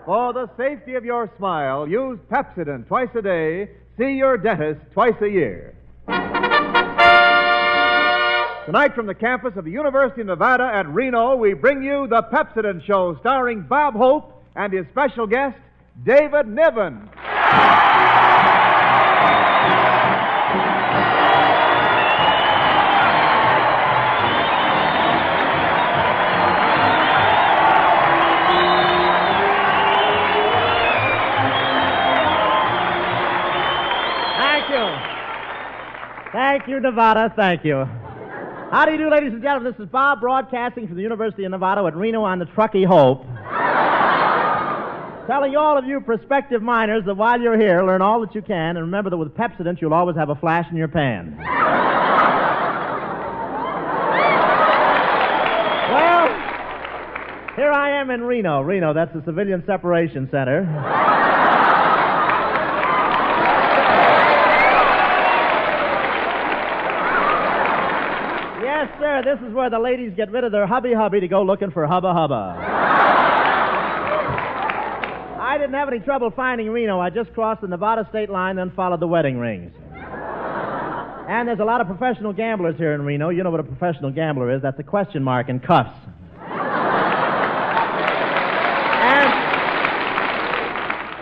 For the safety of your smile, use Pepsodent twice a day. See your dentist twice a year. Tonight from the campus of the University of Nevada at Reno, we bring you The Pepsodent Show, starring Bob Hope and his special guest, David Niven. Thank you, Nevada. Thank you. How do you do, ladies and gentlemen? This is Bob broadcasting from the University of Nevada at Reno on the Truckee Hope. Telling all of you prospective miners that while you're here, learn all that you can, and remember that with Pepsodent, you'll always have a flash in your pan. Well, here I am in Reno. Reno, that's the Civilian Separation Center. Yes, sir, this is where the ladies get rid of their hubby-hubby to go looking for hubba-hubba. I didn't have any trouble finding Reno. I just crossed the Nevada state line, then followed the wedding rings. And there's a lot of professional gamblers here in Reno. You know what a professional gambler is. That's a question mark in cuffs.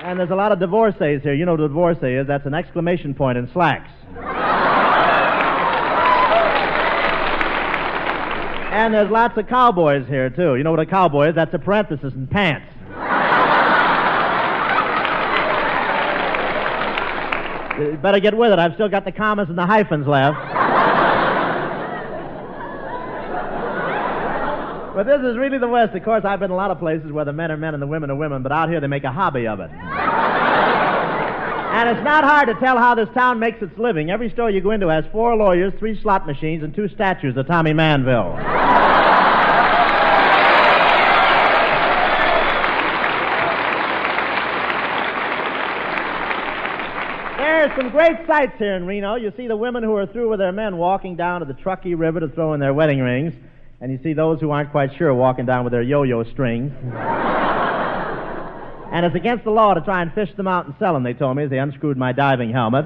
And there's a lot of divorcees here. You know what a divorcee is. That's an exclamation point in slacks. And there's lots of cowboys here, too. You know what a cowboy is? That's a parenthesis in pants. You better get with it. I've still got the commas and the hyphens left. But this is really the West. Of course, I've been in a lot of places where the men are men and the women are women, but out here they make a hobby of it. And it's not hard to tell how this town makes its living. Every store you go into has 4 lawyers, 3 slot machines, and 2 statues of Tommy Manville. There's some great sights here in Reno. You see the women who are through with their men walking down to the Truckee River to throw in their wedding rings. And you see those who aren't quite sure walking down with their yo-yo strings. And it's against the law to try and fish them out and sell them, they told me, as they unscrewed my diving helmet.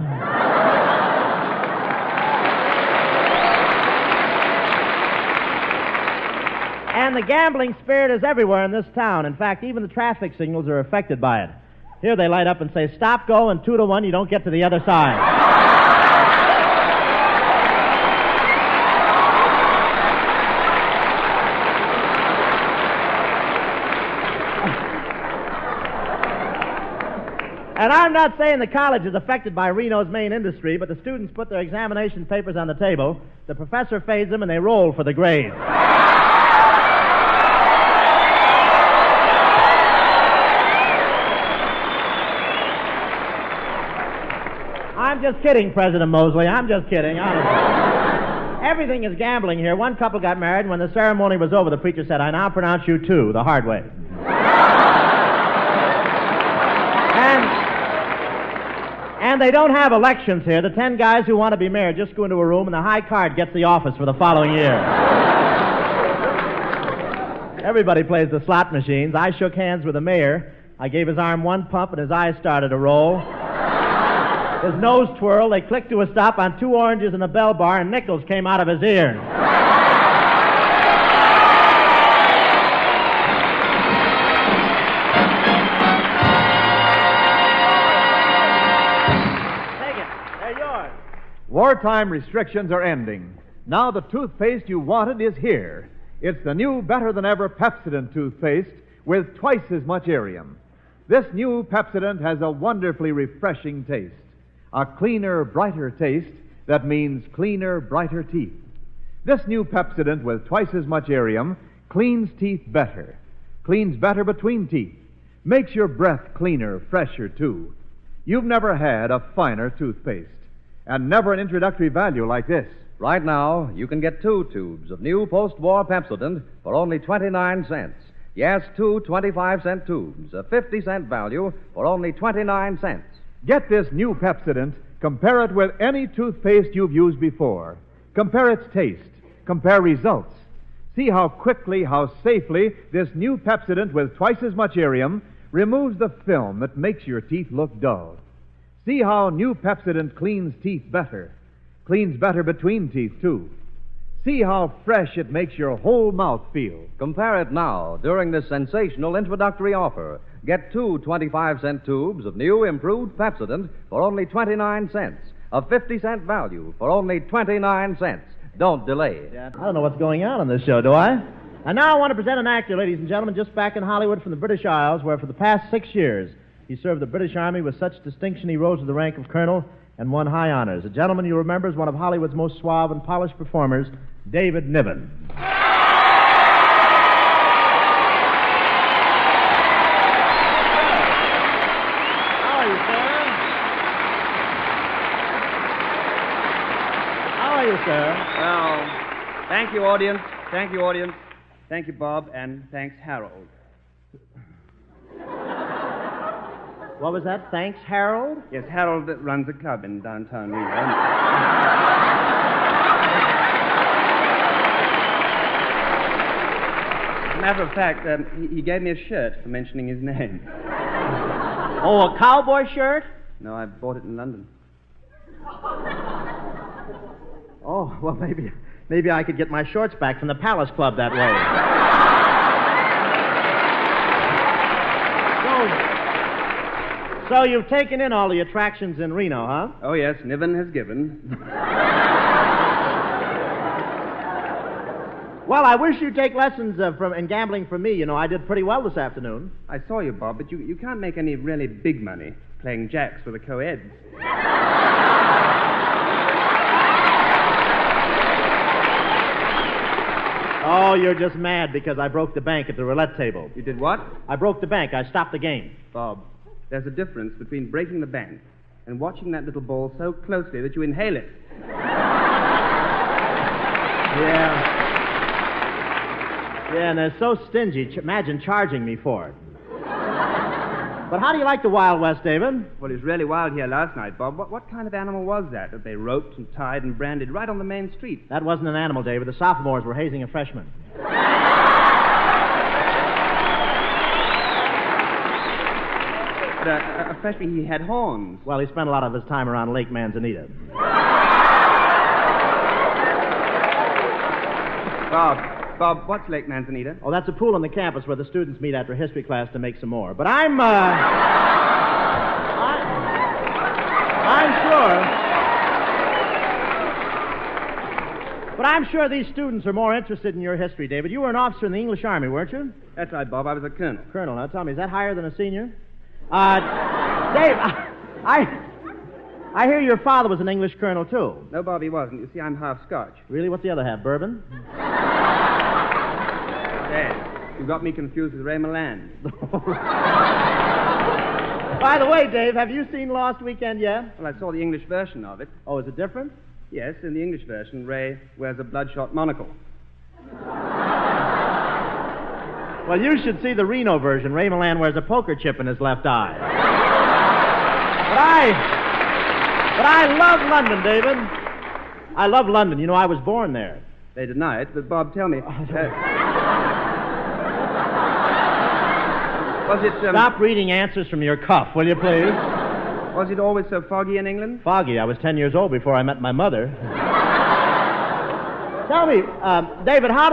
And the gambling spirit is everywhere in this town. In fact, even the traffic signals are affected by it. Here they light up and say, stop, go, and 2 to 1, you don't get to the other side. And I'm not saying the college is affected by Reno's main industry, but the students put their examination papers on the table, the professor fades them, and they roll for the grades. I'm just kidding, President Mosley. I'm just kidding, honestly. Everything is gambling here. One couple got married, and when the ceremony was over, the preacher said, I now pronounce you 2, the hard way. And they don't have elections here. The 10 guys who want to be mayor just go into a room and the high card gets the office for the following year. Everybody plays the slot machines. I shook hands with the mayor. I gave his arm 1 pump and his eyes started to roll. His nose twirled. They clicked to a stop on 2 oranges and a bell bar, and nickels came out of his ear. Wartime restrictions are ending. Now the toothpaste you wanted is here. It's the new, better-than-ever Pepsodent toothpaste with twice as much Arium. This new Pepsodent has a wonderfully refreshing taste. A cleaner, brighter taste that means cleaner, brighter teeth. This new Pepsodent with twice as much Arium cleans teeth better. Cleans better between teeth. Makes your breath cleaner, fresher, too. You've never had a finer toothpaste. And never an introductory value like this. Right now, you can get 2 tubes of new post-war Pepsodent for only 29 cents. Yes, 2 25-cent tubes, a 50-cent value for only 29 cents. Get this new Pepsodent. Compare it with any toothpaste you've used before. Compare its taste. Compare results. See how quickly, how safely this new Pepsodent with twice as much Arium removes the film that makes your teeth look dull. See how new Pepsodent cleans teeth better. Cleans better between teeth, too. See how fresh it makes your whole mouth feel. Compare it now during this sensational introductory offer. Get two 25-cent tubes of new improved Pepsodent for only 29 cents. A 50-cent value for only 29 cents. Don't delay. I don't know what's going on this show, do I? And now I want to present an actor, ladies and gentlemen, just back in Hollywood from the British Isles, where for the past 6 years he served the British Army with such distinction he rose to the rank of colonel and won high honors. A gentleman you remember is one of Hollywood's most suave and polished performers, David Niven. How are you, sir? How are you, sir? Well, thank you, audience. Thank you, audience. Thank you, Bob, and thanks, Harold. What was that? Thanks, Harold? Yes, Harold runs a club in downtown Reno. As a matter of fact, he gave me a shirt for mentioning his name. Oh, a cowboy shirt? No, I bought it in London. Oh, well, maybe I could get my shorts back from the Palace Club that way. So you've taken in all the attractions in Reno, huh? Oh, yes, Niven has given. Well, I wish you'd take lessons in gambling from me. You know, I did pretty well this afternoon. I saw you, Bob, but you can't make any really big money playing jacks with the co-eds. Oh, you're just mad because I broke the bank at the roulette table. You did what? I broke the bank. I stopped the game. Bob, there's a difference between breaking the bank and watching that little ball so closely that you inhale it. Yeah. Yeah, and they're so stingy. Imagine charging me for it. But how do you like the Wild West, David? Well, it was really wild here last night, Bob. What kind of animal was that they roped and tied and branded right on the main street? That wasn't an animal, David. The sophomores were hazing a freshman. But a freshman, he had horns. Well, he spent a lot of his time around Lake Manzanita. Bob, what's Lake Manzanita? Oh, that's a pool on the campus where the students meet after history class to make some more. But I'm sure these students are more interested in your history, David. You were an officer in the English Army, weren't you? That's right, Bob. I was a colonel. Colonel, now tell me, is that higher than a senior? Dave, I hear your father was an English colonel, too. No, Bob, he wasn't. You see, I'm half Scotch. Really? What's the other half, bourbon? Dad, you got me confused with Ray Milland. By the way, Dave, have you seen Lost Weekend yet? Well, I saw the English version of it. Oh, is it different? Yes, in the English version, Ray wears a bloodshot monocle. Well, you should see the Reno version. Ray Milland wears a poker chip in his left eye. But I love London, David. I love London. You know, I was born there. They deny it, but Bob, tell me. Was it... Stop reading answers from your cuff, will you, please? Was it always so foggy in England? Foggy. I was 10 years old before I met my mother. Tell me, David, how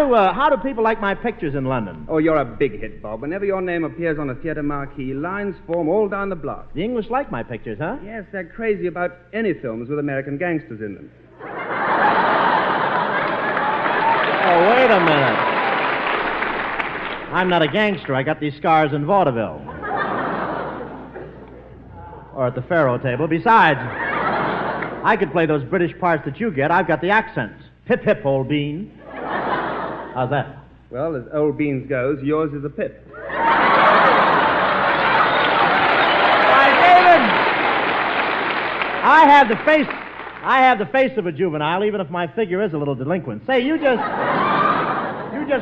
do people like my pictures in London? Oh, you're a big hit, Bob. Whenever your name appears on a theater marquee, lines form all down the block. The English like my pictures, huh? Yes, they're crazy about any films with American gangsters in them. Oh, wait a minute. I'm not a gangster. I got these scars in vaudeville. Or at the faro table. Besides, I could play those British parts that you get. I've got the accents. Pip, pip, old bean. How's that? Well, as old beans goes, yours is a pip. Why, David! I have the face of a juvenile, even if my figure is a little delinquent. Say, you just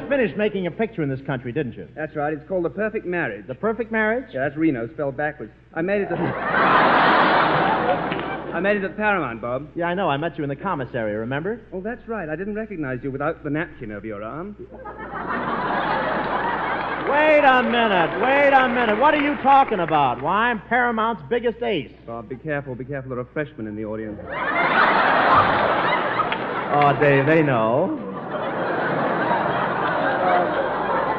finished making a picture in this country, didn't you? That's right. It's called The Perfect Marriage. The Perfect Marriage? Yeah, that's Reno, spelled backwards. I made it at Paramount, Bob. Yeah, I know. I met you in the commissary, remember? Oh, that's right. I didn't recognize you without the napkin over your arm. Wait Wait a minute. What are you talking about? Why, I'm Paramount's biggest ace. Bob, be careful. There are freshmen in the audience. Oh, Dave, they know.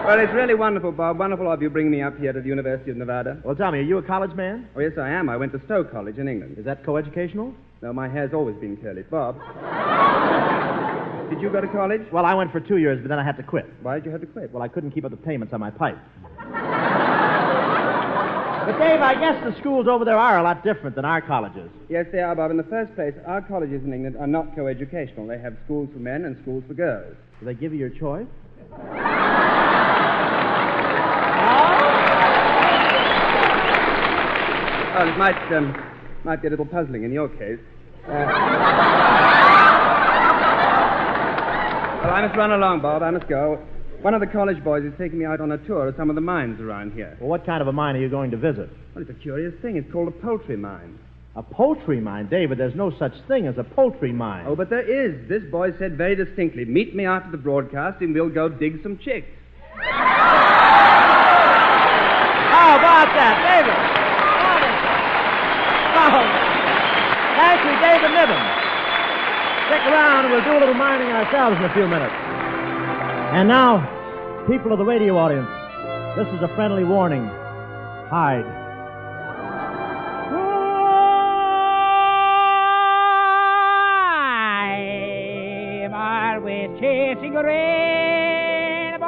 Well, it's really wonderful, Bob. Wonderful of you bringing me up here to the University of Nevada. Well, tell me, are you a college man? Oh, yes, I am. I went to Stowe College in England. Is that coeducational? No, my hair's always been curly. Bob, did you go to college? Well, I went for 2 years, but then I had to quit. Why did you have to quit? Well, I couldn't keep up the payments on my pipe. But, Dave, I guess the schools over there are a lot different than our colleges. Yes, they are, Bob. In the first place, our colleges in England are not coeducational. They have schools for men and schools for girls. Do they give you your choice? Well, it might be a little puzzling in your case. Well, I must run along, Bob. I must go. One of the college boys is taking me out on a tour of some of the mines around here. Well, what kind of a mine are you going to visit? Well, it's a curious thing. It's called a poultry mine. A poultry mine? David, there's no such thing as a poultry mine. Oh, but there is. This boy said very distinctly, meet me after the broadcast and we'll go dig some chicks. How about that, David? Oh, actually, David Niven. Stick around and we'll do a little mining ourselves in a few minutes. And now, people of the radio audience, this is a friendly warning. Hide. I'm always chasing a rainbow,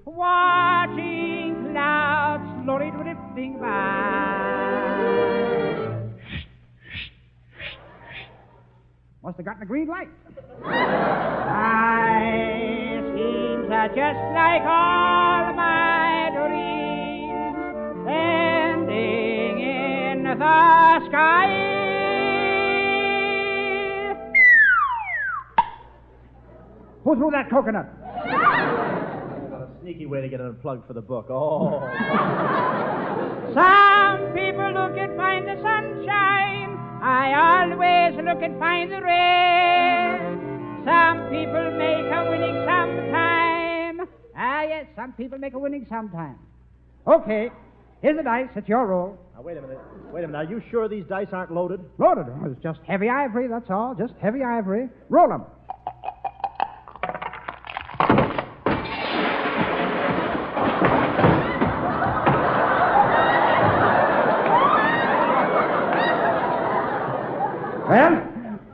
watching clouds slowly drifting by. Must have gotten a green light. My schemes are just like all my dreams, ending in the sky. Who threw that coconut? A sneaky way to get unplugged for the book. Oh. Some people look and find the sunshine. I always look and find the rain. Some people make a winning sometime. Yes, some people make a winning sometime. Okay, here's the dice. It's your roll. Now, wait a minute. Are you sure these dice aren't loaded? Loaded. Oh, it's just heavy ivory, that's all. Just heavy ivory. Roll them. Well,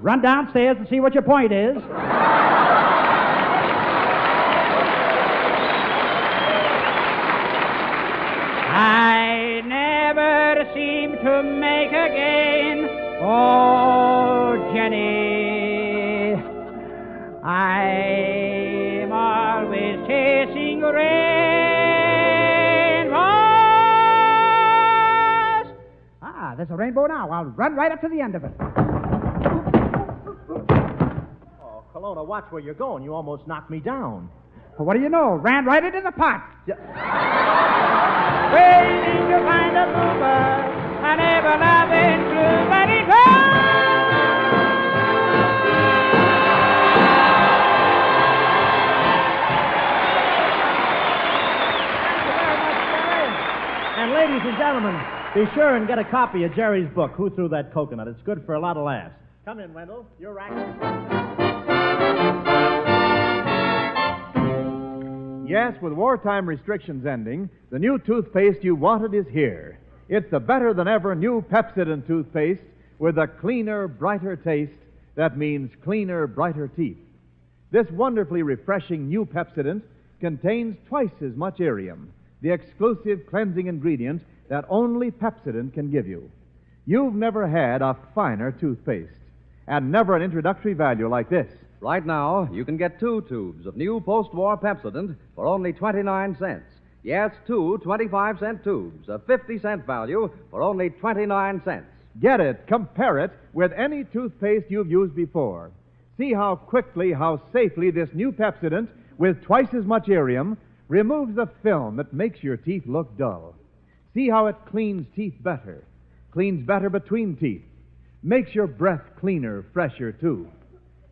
run downstairs and see what your point is. I never seem to make a gain. Oh, Jenny, I'm always chasing rainbows. Ah, there's a rainbow now. I'll run right up to the end of it. Oh, Kelowna, watch where you're going. You almost knocked me down. Well, what do you know? Ran right into the pot. Waiting to find a mover, an ever-loving true, but it And ladies and gentlemen, be sure and get a copy of Jerry's book, Who Threw That Coconut? It's good for a lot of laughs. Come in, Wendell. You're rack. Yes, with wartime restrictions ending, the new toothpaste you wanted is here. It's the better-than-ever new Pepsodent toothpaste with a cleaner, brighter taste that means cleaner, brighter teeth. This wonderfully refreshing new Pepsodent contains twice as much Arium, the exclusive cleansing ingredient that only Pepsodent can give you. You've never had a finer toothpaste, and never an introductory value like this. Right now, you can get 2 tubes of new post-war Pepsodent for only 29 cents. Yes, 2 25-cent tubes, a 50-cent value for only 29 cents. Get it, compare it with any toothpaste you've used before. See how quickly, how safely this new Pepsodent, with twice as much Arium, removes the film that makes your teeth look dull. See how it cleans teeth better, cleans better between teeth, makes your breath cleaner, fresher, too.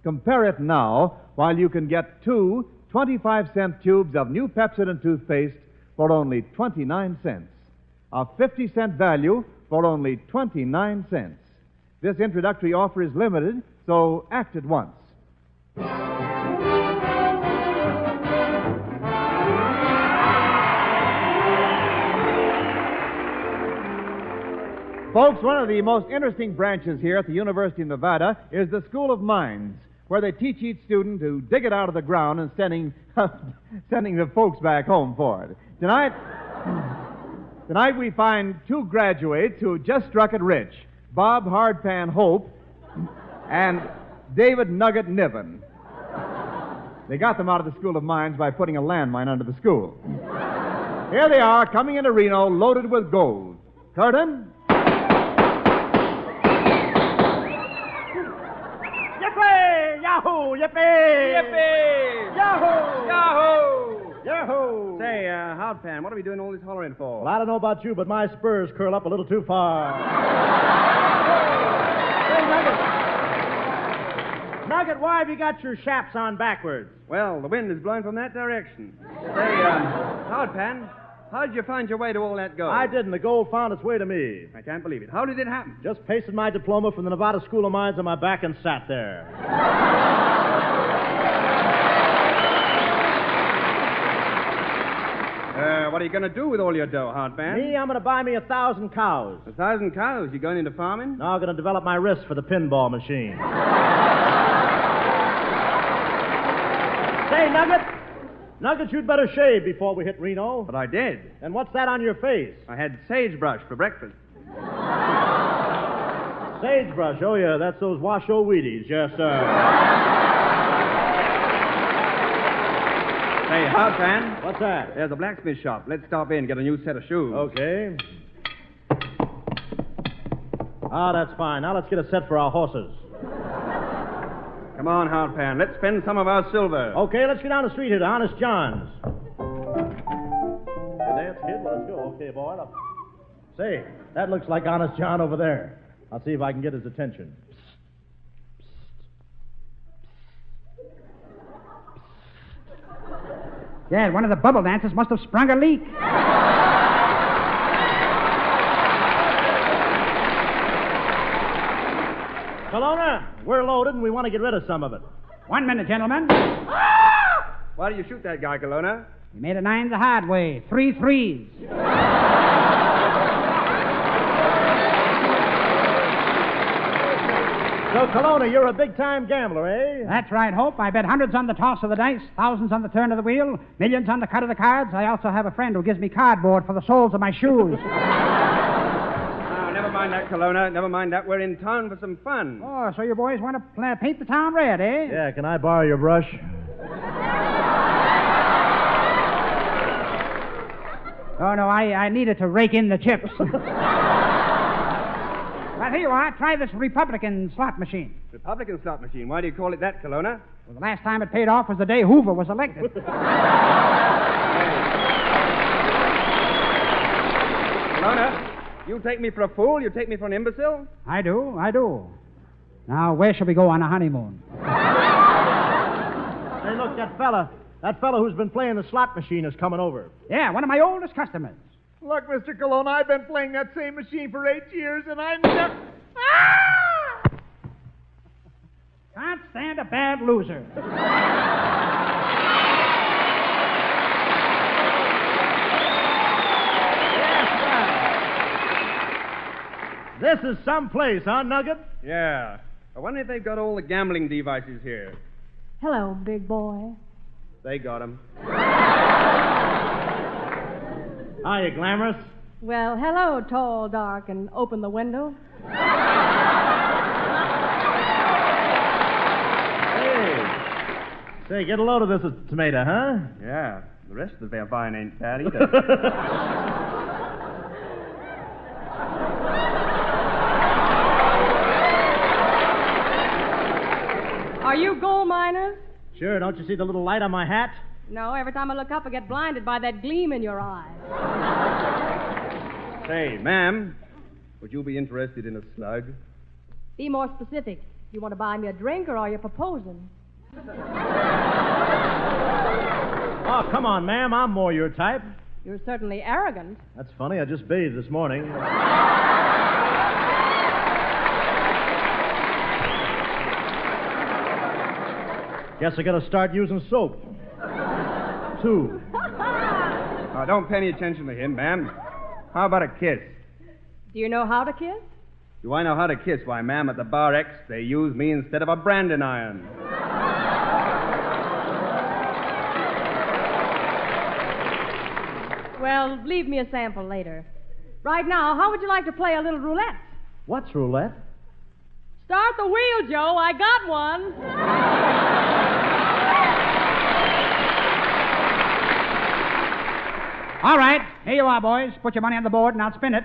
Compare it now while you can get 2 25-cent tubes of new Pepsodent toothpaste for only 29 cents. A 50-cent value for only 29 cents. This introductory offer is limited, so act at once. Folks, one of the most interesting branches here at the University of Nevada is the School of Mines, where they teach each student to dig it out of the ground and sending the folks back home for it. Tonight we find two graduates who just struck it rich, Bob Hardpan Hope and David Nugget Niven. They got them out of the School of Mines by putting a landmine under the school. Here they are, coming into Reno, loaded with gold. Curtain. Yippee! Yahoo! Yippee! Yippee! Yahoo! Yahoo! Yahoo! Say, Hardpan, what are we doing all this hollering for? Well, I don't know about you, but my spurs curl up a little too far. Hey, Nugget, why have you got your chaps on backwards? Well, the wind is blowing from that direction. Say, Hardpan, how did you find your way to all that gold? I didn't. The gold found its way to me. I can't believe it. How did it happen? Just pasted my diploma from the Nevada School of Mines on my back and sat there. What are you going to do with all your dough, Hardpan? Me, I'm going to buy me 1,000 cows. 1,000 cows? You going into farming? Now I'm going to develop my wrist for the pinball machine. Say, Nugget, you'd better shave before we hit Reno. But I did. And what's that on your face? I had sagebrush for breakfast. Sagebrush. Oh, yeah, that's those Washoe Wheaties. Yes, sir. Hey, Hardpan. What's that? There's a blacksmith shop. Let's stop in and get a new set of shoes. Okay. Ah, that's fine. Now let's get a set for our horses. Come on, Hardpan. Let's spend some of our silver. Okay, let's go down the street here to Honest John's. Hey, dance, kid? Well, let's go. Okay, boy. Say, that looks like Honest John over there. I'll see if I can get his attention. Yeah, one of the bubble dancers must have sprung a leak. Kelowna, we're loaded and we want to get rid of some of it. 1 minute, gentlemen. Why do you shoot that guy, Kelowna? He made a 9 the hard way. 3 threes. So, Kelowna, you're a big-time gambler, eh? That's right, Hope. I bet hundreds on the toss of the dice, thousands on the turn of the wheel, millions on the cut of the cards. I also have a friend who gives me cardboard for the soles of my shoes. Oh, never mind that, Kelowna. Never mind that. We're in town for some fun. Oh, so you boys want to paint the town red, eh? Yeah, can I borrow your brush? Oh, no, I needed to rake in the chips. Well, here you are. Try this Republican slot machine. Republican slot machine. Why do you call it that, Kelowna? Well, the last time it paid off was the day Hoover was elected. Kelowna, you take me for a fool? You take me for an imbecile? I do. Now, where shall we go on a honeymoon? Hey, look, that fella who's been playing the slot machine is coming over. Yeah, one of my oldest customers. Look, Mr. Kelowna, I've been playing that same machine for 8 years, and I never... Ah! Can't stand a bad loser. This is some place, huh, Nugget? Yeah. I wonder if they've got all the gambling devices here. Hello, big boy. They got them. Hiya, Glamorous. Well, hello, tall, dark, and open the window. Say, get a load of this tomato, huh? Yeah. The rest of the vine ain't bad either. Are you gold miners? Sure, don't you see the little light on my hat? No, every time I look up, I get blinded by that gleam in your eye. Say, ma'am, would you be interested in a slug? Be more specific. You want to buy me a drink, or are you proposing? Oh, come on, ma'am. I'm more your type. You're certainly arrogant. That's funny. I just bathed this morning. Guess I gotta start using soap. 2. Oh, don't pay any attention to him, ma'am. How about a kiss? Do you know how to kiss? Do I know how to kiss? Why, ma'am, at the Bar X, they use me instead of a branding iron. Well, leave me a sample later. Right now, how would you like to play a little roulette? What's roulette? Start the wheel, Joe. I got one. All right, here you are, boys. Put your money on the board and I'll spin it.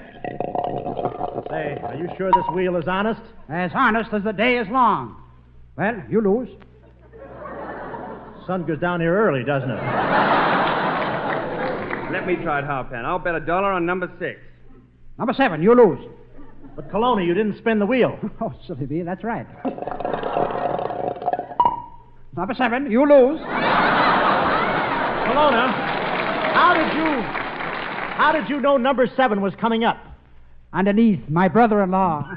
Say, are you sure this wheel is honest? As honest as the day is long. Well, you lose. Sun goes down here early, doesn't it? Let me try it, Harpan. I'll bet $1 on number 6. Number 7, you lose. But, Colonna, you didn't spin the wheel. Oh, silly bee, that's right. Number 7, you lose. Colonna, how did you know number 7 was coming up? Underneath, my brother-in-law.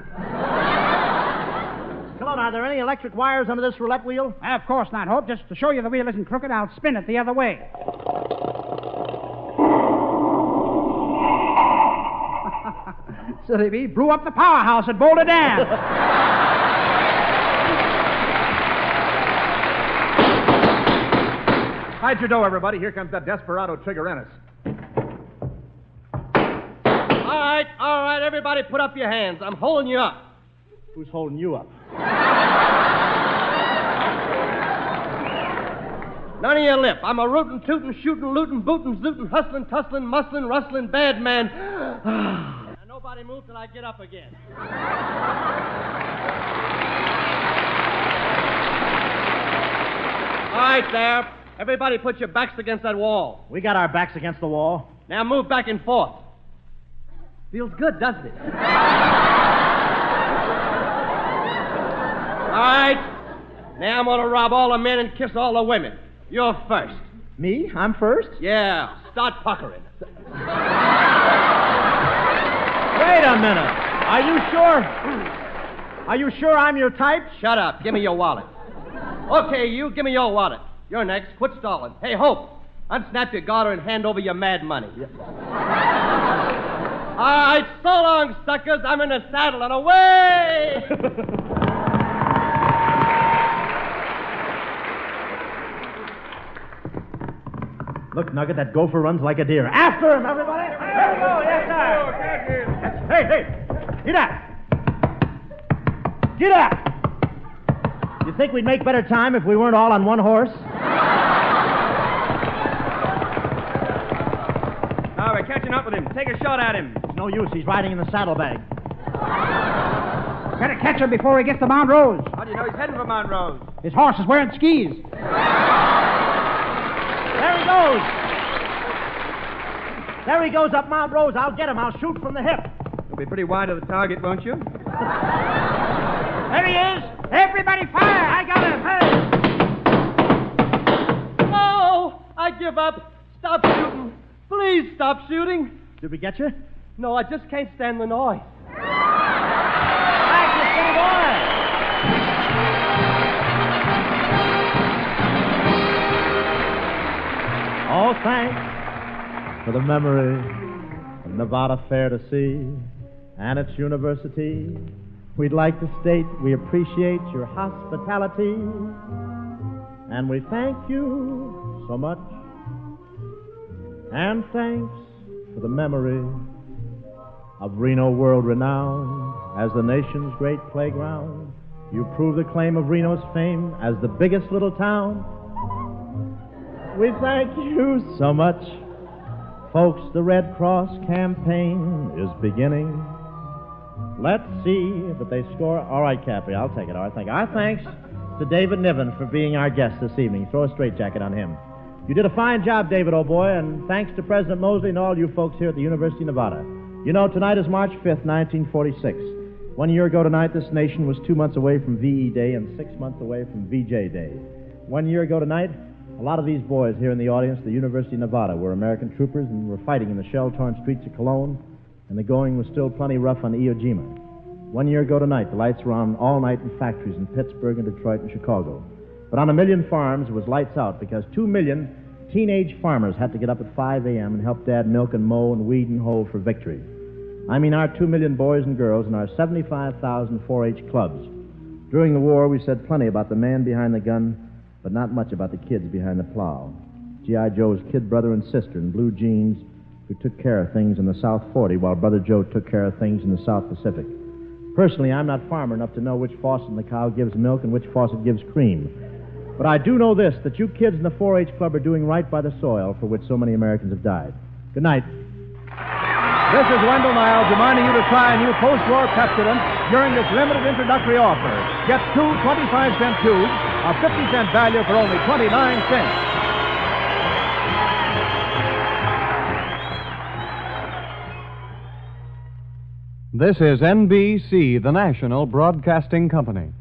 Colonna, are there any electric wires under this roulette wheel? Of course not, Hope. Just to show you the wheel isn't crooked, I'll spin it the other way. Silly bee, blew up the powerhouse at Boulder Dam. Hide your dough, everybody. Here comes that desperado Trigger Ennis. All right, everybody put up your hands. I'm holding you up. Who's holding you up? None of your lip. I'm a rootin', tootin', shootin', lootin', bootin', zootin', hustlin', tusslin', musslin', rustlin', bad man. Now nobody move till I get up again. All right, there. Everybody put your backs against that wall. We got our backs against the wall. Now move back and forth. Feels good, doesn't it? All right. Now I'm going to rob all the men and kiss all the women. You're first. Me? I'm first? Yeah. Start puckering. Wait a minute. Are you sure? Are you sure I'm your type? Shut up. Give me your wallet. Okay, you. Give me your wallet. You're next. Quit stalling. Hey, Hope. Unsnap your garter and hand over your mad money. Yep. All right, so long, suckers. I'm in the saddle and away! Look, Nugget, that gopher runs like a deer. After him, everybody! Here we go, yes, sir! Hey, get out! Get out! You think we'd make better time if we weren't all on one horse? Now we're catching up with him. Take a shot at him. It's no use. He's riding in the saddlebag. Better catch him before he gets to Mount Rose. How do you know he's heading for Mount Rose? His horse is wearing skis. There he goes. There he goes up Mount Rose. I'll get him. I'll shoot from the hip. You'll be pretty wide of the target, won't you? There he is. Everybody fire. I got him. Hey. No! I give up. Stop shooting. Please stop shooting. Did we get you? No, I just can't stand the noise. All thanks for the memory of Nevada Fair to see and its university. We'd like to state we appreciate your hospitality and we thank you so much. And thanks for the memory of Reno, world renowned as the nation's great playground. You prove the claim of Reno's fame as the biggest little town. We thank you so much. Folks, the Red Cross campaign is beginning. Let's see that they score. All right, Cappy, I'll take it. All right, thank you. Our thanks to David Niven for being our guest this evening. Throw a straitjacket on him. You did a fine job, David, old boy, and thanks to President Mosley and all you folks here at the University of Nevada. You know, tonight is March 5th, 1946. 1 year ago tonight, this nation was 2 months away from VE Day and 6 months away from VJ Day. 1 year ago tonight, A lot of these boys here in the audience at the University of Nevada were American troopers and were fighting in the shell-torn streets of Cologne, and the going was still plenty rough on Iwo Jima. 1 year ago tonight, the lights were on all night in factories in Pittsburgh and Detroit and Chicago. But on 1 million farms, it was lights out because 2 million teenage farmers had to get up at 5 a.m. and help Dad milk and mow and weed and hoe for victory. I mean our 2 million boys and girls and our 75,000 4-H clubs. During the war, we said plenty about the man behind the gun, but not much about the kids behind the plow. G.I. Joe's kid brother and sister in blue jeans who took care of things in the South 40 while Brother Joe took care of things in the South Pacific. Personally, I'm not farmer enough to know which faucet in the cow gives milk and which faucet gives cream. But I do know this, that you kids in the 4-H Club are doing right by the soil for which so many Americans have died. Good night. This is Wendell Niles reminding you to try a new post-war Pepsodent during this limited introductory offer. Get 2 25-cent tubes of 50-cent value for only 29 cents. This is NBC, the national broadcasting company.